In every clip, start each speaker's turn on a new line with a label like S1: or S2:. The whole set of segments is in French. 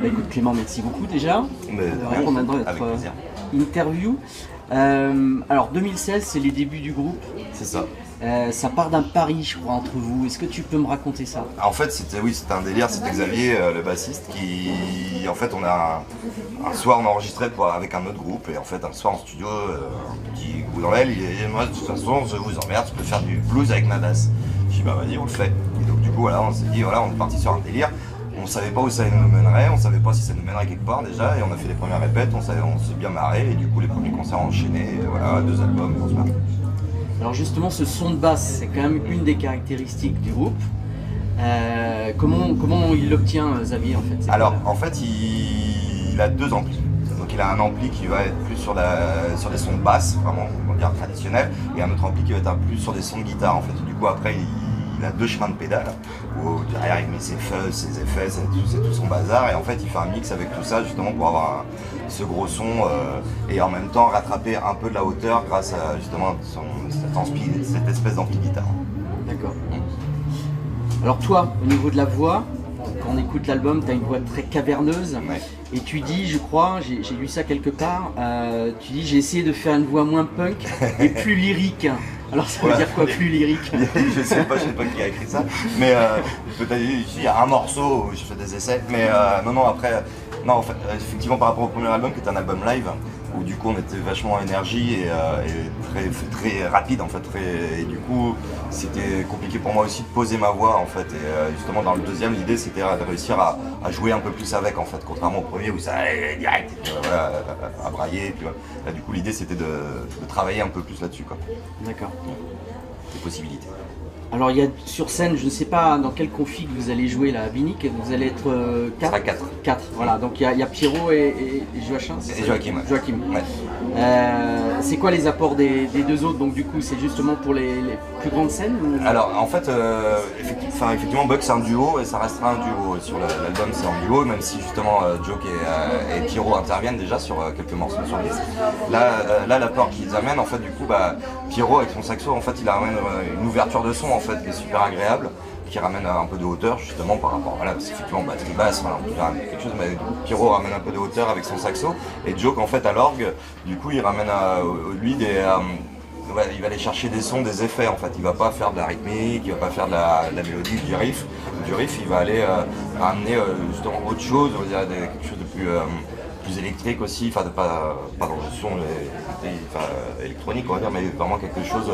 S1: Écoute Clément, merci beaucoup déjà de répondre à notre interview. Alors 2016, c'est les débuts du groupe.
S2: C'est ça.
S1: Ça part d'un pari, je crois, entre vous. Est-ce que tu peux me raconter ça?
S2: En fait, c'était un délire. C'était Xavier, le bassiste, qui, en fait, un soir, on a enregistré avec un autre groupe, et en fait, un soir en studio, un petit coup dans l'aile, il dit, moi, de toute façon, je vous emmerde, je peux faire du blues avec ma basse. Je dis, bah vas-y, on le fait. Et donc, du coup, voilà, on s'est dit, voilà, on est parti sur un délire. On savait pas où ça nous mènerait, on savait pas si ça nous mènerait quelque part déjà, et on a fait les premières répètes, on s'est bien marré, et du coup, les premiers concerts enchaînés, et voilà, 2 albums, on se marre.
S1: Alors justement, ce son de basse, c'est quand même une des caractéristiques du groupe. Comment il l'obtient, Xavier, en fait?
S2: Alors, en fait, il a 2 amplis. Donc, il a un ampli qui va être plus sur des sons de basse, vraiment, on va dire traditionnels, et un autre ampli qui va être plus sur des sons de guitare, en fait. Du coup, après, il a 2 chemins de pédale, où derrière, il met ses fuzz, ses effets, c'est tout son bazar, et en fait, il fait un mix avec tout ça, justement, pour avoir ce gros son, et en même temps, rattraper un peu de la hauteur grâce à, justement, cette espèce d'ampli guitare.
S1: D'accord. Alors toi, au niveau de la voix, quand on écoute l'album, tu as une voix très caverneuse,
S2: Ouais.
S1: et tu dis, je crois, j'ai lu ça quelque part, tu dis j'ai essayé de faire une voix moins punk et plus lyrique. Alors ça veut dire quoi, plus lyrique?
S2: Je sais pas qui a écrit ça, mais peut-être il y a un morceau où je fais des essais, mais non, après, non, en fait, effectivement par rapport au premier album qui est un album live, où du coup on était vachement en énergie et très rapide en fait, et du coup c'était compliqué pour moi aussi de poser ma voix en fait, et justement dans le deuxième l'idée c'était de réussir à jouer un peu plus avec en fait, contrairement au premier où ça allait direct, voilà, à brailler, et puis, là du coup l'idée c'était de travailler un peu plus là-dessus quoi.
S1: D'accord.
S2: Des possibilités.
S1: Alors il y a sur scène, je ne sais pas dans quelle config vous allez jouer là, à Binic, vous allez être 4.
S2: Ça sera 4.
S1: 4, voilà, donc il y a Pierrot et Joachim.
S2: Et Joachim. Ouais.
S1: Joachim.
S2: Ouais.
S1: C'est quoi les apports des 2 autres? Donc du coup c'est justement pour les plus grandes scènes ou...
S2: Alors en fait, effectivement Buck c'est un duo et ça restera un duo. Sur l'album c'est un duo, même si justement Joke et Pierrot interviennent déjà sur quelques morceaux sur le disque. Là l'apport qu'ils amènent en fait du coup, Pierrot avec son saxo en fait il amène une ouverture de son en fait qui est super agréable, qui ramène un peu de hauteur justement par rapport, voilà, parce qu'effectivement batterie basse, voilà, on peut faire quelque chose, mais Pierrot ramène un peu de hauteur avec son saxo, et Joke en fait à l'orgue, du coup il ramène lui il va aller chercher des sons, des effets en fait, il va pas faire de la rythmique, il va pas faire de la mélodie, du riff, il va aller ramener justement autre chose, on va dire quelque chose de plus électrique aussi, enfin pas dans le son électronique on va dire, mais vraiment quelque chose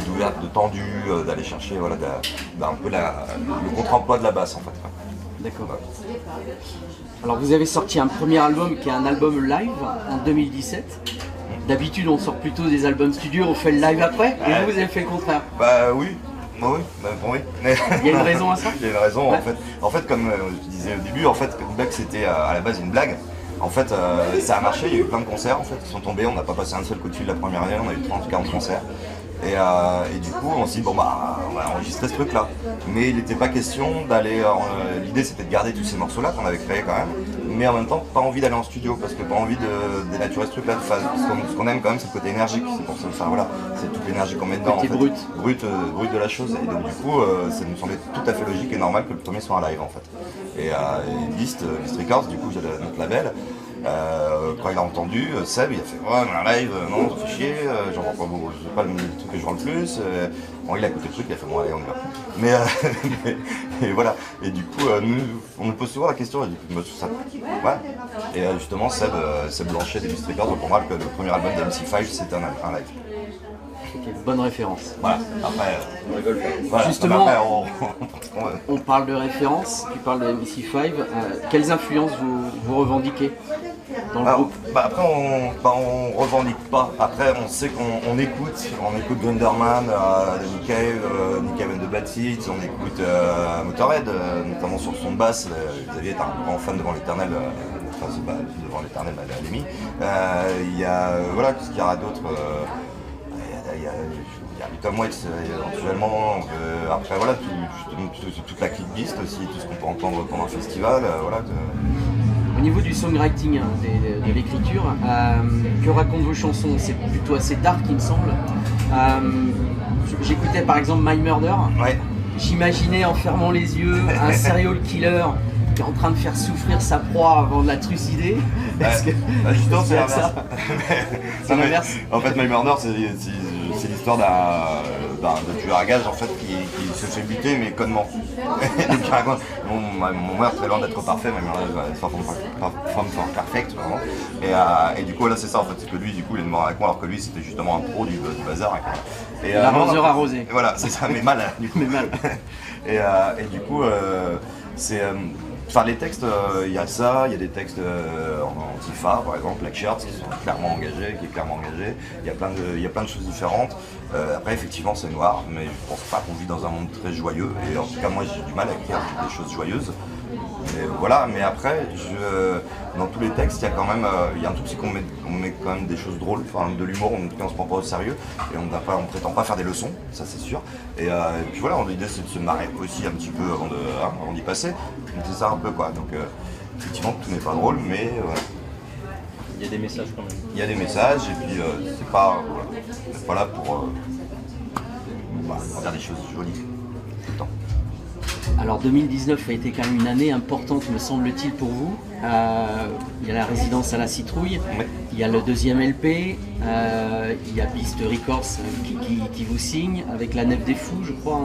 S2: d'ouvert, de tendu, d'aller chercher voilà, un peu le contre-emploi de la basse en fait.
S1: D'accord. Alors vous avez sorti un premier album qui est un album live en 2017. D'habitude on sort plutôt des albums studio, on fait le live après, et vous avez fait le contraire.
S2: Bah oui. Bon, oui.
S1: Il y a une raison à ça?
S2: Il y a une raison,
S1: ouais.
S2: En fait, comme je disais au début, en fait, Buck c'était à la base une blague. En fait, ça a marché, il y a eu plein de concerts en fait, qui sont tombés, on n'a pas passé un seul coup de fil la première année, on a eu 30-40 concerts. Et du coup, on s'est dit, bon bah, on va enregistrer ce truc-là. Mais il n'était pas question d'aller. L'idée c'était de garder tous ces morceaux-là qu'on avait créés quand même, mais en même temps, pas envie d'aller en studio, parce que pas envie de dénaturer ce truc-là. Ce qu'on aime quand même, c'est le côté énergique, c'est pour ça, voilà, c'est toute l'énergie qu'on met dedans.
S1: Côté
S2: en fait. Brut de la chose. Et donc, du coup, ça nous semblait tout à fait logique et normal que le premier soit un live en fait. Et Beast Records, du coup, notre label. Quand il a entendu, Seb il a fait ouais mais un live, non ça fait chier, j'en vois pas beaucoup, c'est pas le truc que je vois le plus. Bon, il a écouté le truc, il a fait bon allez on y va. Mais et voilà, et du coup on nous pose souvent la question, et du coup ça, ouais. Et justement Seb Blanchet des Beast Records reprendra que le premier album d'MC5 c'était un live.
S1: Okay, bonne référence.
S2: Voilà, après on rigole pas. Voilà,
S1: justement,
S2: après,
S1: on parle de référence, tu parles de MC5, quelles influences vous revendiquez dans le groupe?
S2: Après on revendique pas, après on sait qu'on écoute Gunderman, Nick Cave and the Bad Seeds, on écoute Motorhead, notamment sur son basse, Xavier est un grand fan devant l'éternel, devant l'éternel à l'EMI. Il y a, voilà, qu'est-ce qu'il y aura d'autre, il y a Tom Waits éventuellement, après voilà, toute la clip Beast aussi, tout ce qu'on peut entendre pendant un festival, voilà.
S1: Au niveau du songwriting, de l'écriture, que racontent vos chansons? C'est plutôt assez dark il me semble. J'écoutais par exemple My Murder,
S2: ouais.
S1: J'imaginais en fermant les yeux un serial killer qui est en train de faire souffrir sa proie avant de la trucider.
S2: Justement, c'est l'inverse.
S1: C'est l'inverse.
S2: En fait, My Murder, c'est l'histoire d'un tueur à gages en fait, qui se fait buter, mais connement. Mon meurtre, très loin d'être parfait, My Murder, c'est femme perfect, vraiment. Et du coup, là, c'est ça en fait, c'est que lui, du coup, il est mort avec moi, alors que lui, c'était justement un pro du bazar.
S1: L'arroseur arrosé.
S2: Voilà, c'est ça, mais mal, du coup.
S1: Mais mal.
S2: Et du coup, c'est. Enfin, les textes, il y a ça, il y a des textes en Antifa, par exemple, Black Shirts, qui est clairement engagé. Il y a plein de choses différentes. Après, effectivement, c'est noir, mais je pense pas qu'on vit dans un monde très joyeux. Et en tout cas, moi, j'ai du mal à écrire des choses joyeuses. Mais voilà, mais après, dans tous les textes, il y a quand même, il y a un tout petit qu'on met quand même des choses drôles, enfin de l'humour, on se prend pas au sérieux et on prétend pas faire des leçons, ça c'est sûr. Et puis voilà, l'idée c'est de se marrer aussi un petit peu avant d'y passer. Donc c'est ça un peu quoi. Donc effectivement, tout n'est pas drôle, mais
S3: il y a des messages quand même.
S2: Il y a des messages et puis c'est pas, pas là pour dire des choses jolies tout le temps.
S1: Alors 2019 a été quand même une année importante, me semble-t-il, pour vous. Il y a la résidence à la Citrouille,
S2: Ouais.
S1: il y a le deuxième LP, il y a Beast Records qui vous signe, avec la Nef des Fous, je crois,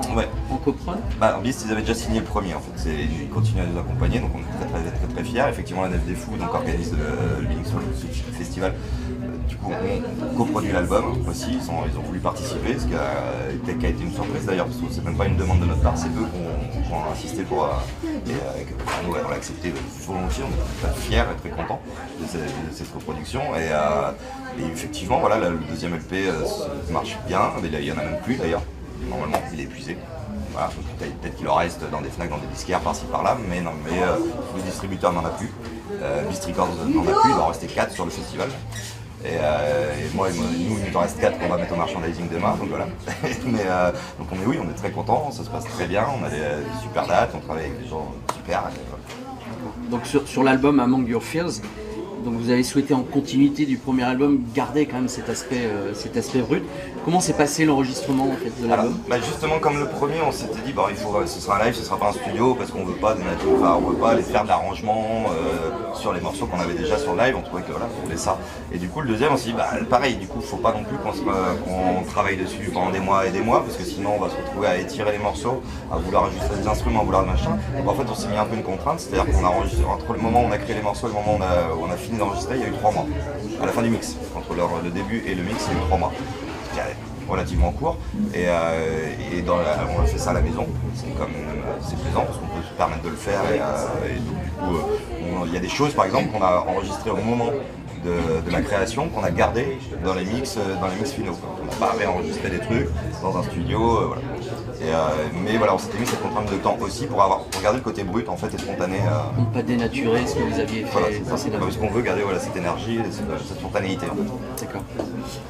S1: en coprod.
S2: Beast, ils avaient déjà signé le premier, en fait. Ils continuent à nous accompagner, donc on est très fiers. Effectivement, la Nef des Fous donc, organise le Linux Festival. Du coup, on coproduit l'album aussi, ils ont voulu participer, ce qui a été une surprise d'ailleurs, parce que c'est même pas une demande de notre part, c'est eux qui ont insisté pour. Nous, on l'a accepté volontiers, on est très fiers et très contents de cette coproduction. Et effectivement, voilà, le deuxième LP marche bien, il y en a même plus d'ailleurs, normalement, il est épuisé. Voilà, peut-être qu'il en reste dans des Fnac, dans des disquaires par-ci par-là, mais le distributeur n'en a plus. Beast Records n'en a plus, il va en rester 4 sur le festival. Et nous, il nous en reste 4 qu'on va mettre au merchandising demain, donc voilà. Donc on est très contents, ça se passe très bien, on a des super dates, on travaille avec des gens super.
S1: Donc sur l'album Among Your Fears, donc vous avez souhaité en continuité du premier album garder quand même cet aspect brut. Comment s'est passé l'enregistrement en fait, de l'album?
S2: Justement comme le premier, on s'était dit ce sera un live, ce sera pas un studio parce qu'on veut pas on veut pas aller faire de l'arrangement sur les morceaux qu'on avait déjà sur live, on trouvait que voilà, on voulait ça. Et du coup le deuxième on s'est dit pareil, du coup faut pas non plus qu'on travaille dessus pendant des mois et des mois parce que sinon on va se retrouver à étirer les morceaux, à vouloir ajuster des instruments, à vouloir machin. Donc en fait on s'est mis un peu une contrainte, c'est-à-dire qu'on a enregistré entre le moment où on a créé les morceaux et le moment où on a fini d'enregistrer, il y a eu 3 mois. À la fin du mix, entre le début et le mix, il y a eu 3 mois. C'était relativement court. Et on a fait ça à la maison. C'est plaisant parce qu'on peut se permettre de le faire. Et donc, du coup, il y a des choses, par exemple, qu'on a enregistrées au moment de la création, qu'on a gardé dans les mix finaux. On n'a pas réenregistré des trucs dans un studio. Voilà. Mais voilà, on s'était mis cette contrainte de temps aussi pour garder le côté brut en fait et spontané.
S1: Pour pas dénaturer ce que vous aviez fait précédemment.
S2: Parce qu'on veut garder cette énergie et cette spontanéité en fait.
S1: D'accord.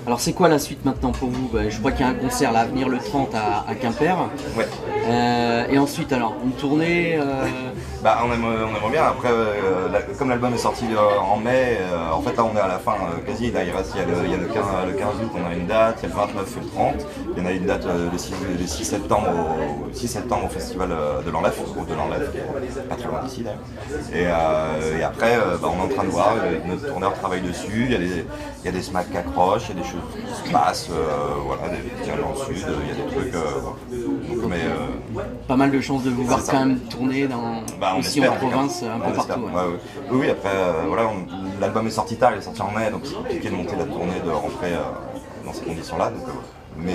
S1: Alors c'est quoi la suite maintenant pour vous? Je crois qu'il y a un concert là à venir le 30 à Quimper.
S2: Ouais.
S1: Et ensuite alors, une tournée
S2: on aimerait bien, après, comme l'album est sorti en mai, en fait là on est à la fin quasi, là, il y a le 15 août on a une date, il y a le 29 et le 30, il y en a une date le 6 septembre au festival de l'Enlève, qui est pas très loin d'ici d'ailleurs. Et après on est en train de voir, notre tourneur travaille dessus, il y a des smacks qui accrochent, il y a des choses qui se passent, voilà, des petits dans le sud, il y a des trucs,
S1: pas mal de chances de vous voir quand même tourner aussi
S2: espère,
S1: en province, un peu partout.
S2: Ouais. Oui, après, l'album est sorti tard, il est sorti en mai, donc c'est compliqué de monter la tournée, de rentrer dans ces conditions-là, mais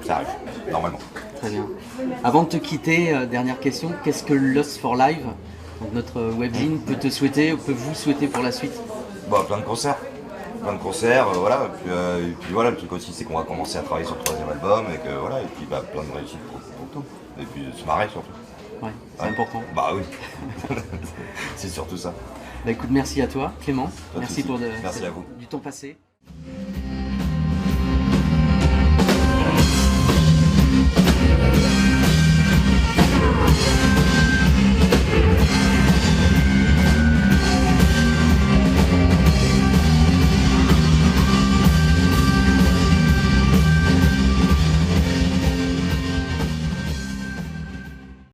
S2: ça arrive, normalement.
S1: Très bien. Avant de te quitter, dernière question, qu'est-ce que Lost for Live, donc notre webzine, peut te souhaiter, ou peut vous souhaiter pour la suite?
S2: Plein de concerts. Voilà. Et puis voilà, le truc aussi, c'est qu'on va commencer à travailler sur le 3e album, et puis plein de réussites pour tout. Et puis se marrer surtout.
S1: Ouais, c'est important.
S2: Oui. C'est surtout ça.
S1: Écoute, merci à toi, Clément.
S2: Merci à vous.
S1: Du temps passé.